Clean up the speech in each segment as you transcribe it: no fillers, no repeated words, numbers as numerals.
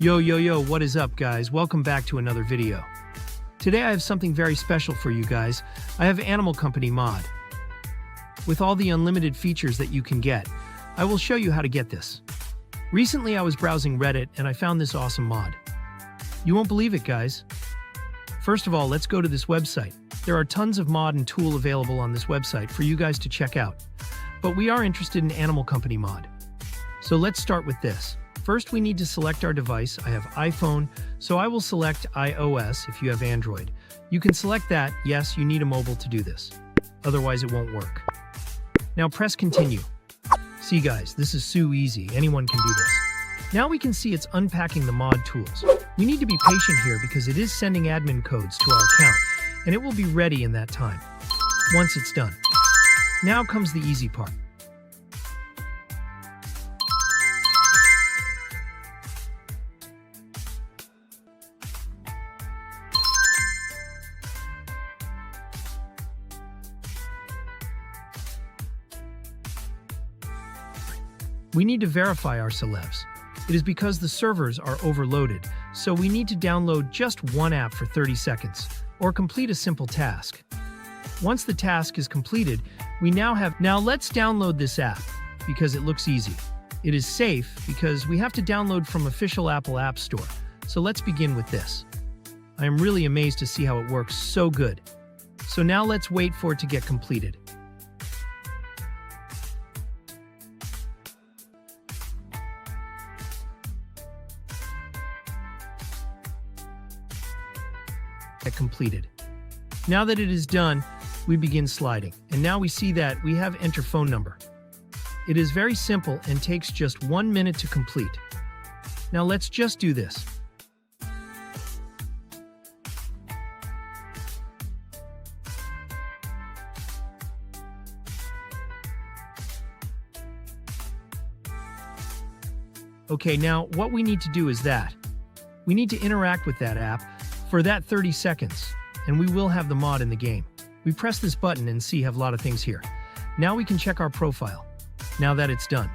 Yo, what is up, guys? Welcome back to another video. Today I have something very special for you guys. I have Animal Company mod. With all the unlimited features that you can get, I will show you how to get this. Recently I was browsing Reddit and I found this awesome mod. You won't believe it, guys. First of all, let's go to this website. There are tons of mod and tool available on this website for you guys to check out. But we are interested in Animal Company mod. So let's start with this. First, we need to select our device. I have iPhone, so I will select iOS if you have Android. You can select that. Yes, you need a mobile to do this. Otherwise, it won't work. Now press continue. See guys, this is so easy. Anyone can do this. Now we can see it's unpacking the mod tools. We need to be patient here because it is sending admin codes to our account, and it will be ready in that time. Once it's done. Now comes the easy part. We need to verify our celebs. It is because the servers are overloaded, so we need to download just one app for 30 seconds, or complete a simple task. Once the task is completed, now let's download this app, because it looks easy. It is safe, because we have to download from official Apple App Store, so let's begin with this. I am really amazed to see how it works so good. So now let's wait for it to get completed. Completed. Now that it is done, we begin sliding, and now we see that we have enter phone number. It is very simple and takes just 1 minute to complete. Now let's just do this. Okay, now what we need to do is that we need to interact with that app for that 30 seconds, and we will have the mod in the game. We press this button and see have a lot of things here. Now we can check our profile. Now that it's done,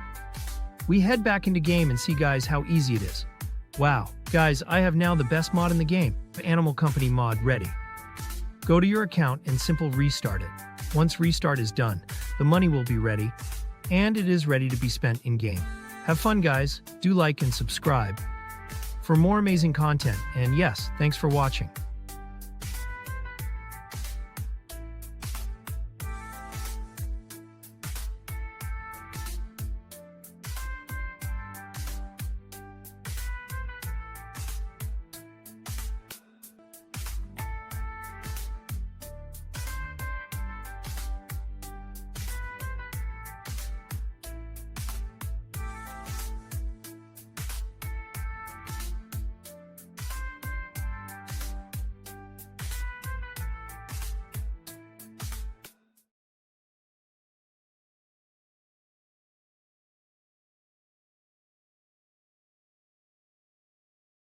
we head back into game and see guys how easy it is. Wow, guys, I have now the best mod in the game, Animal Company mod ready. Go to your account and simple restart it. Once restart is done, the money will be ready, and it is ready to be spent in game. Have fun, guys. Do like and subscribe for more amazing content, and yes, thanks for watching.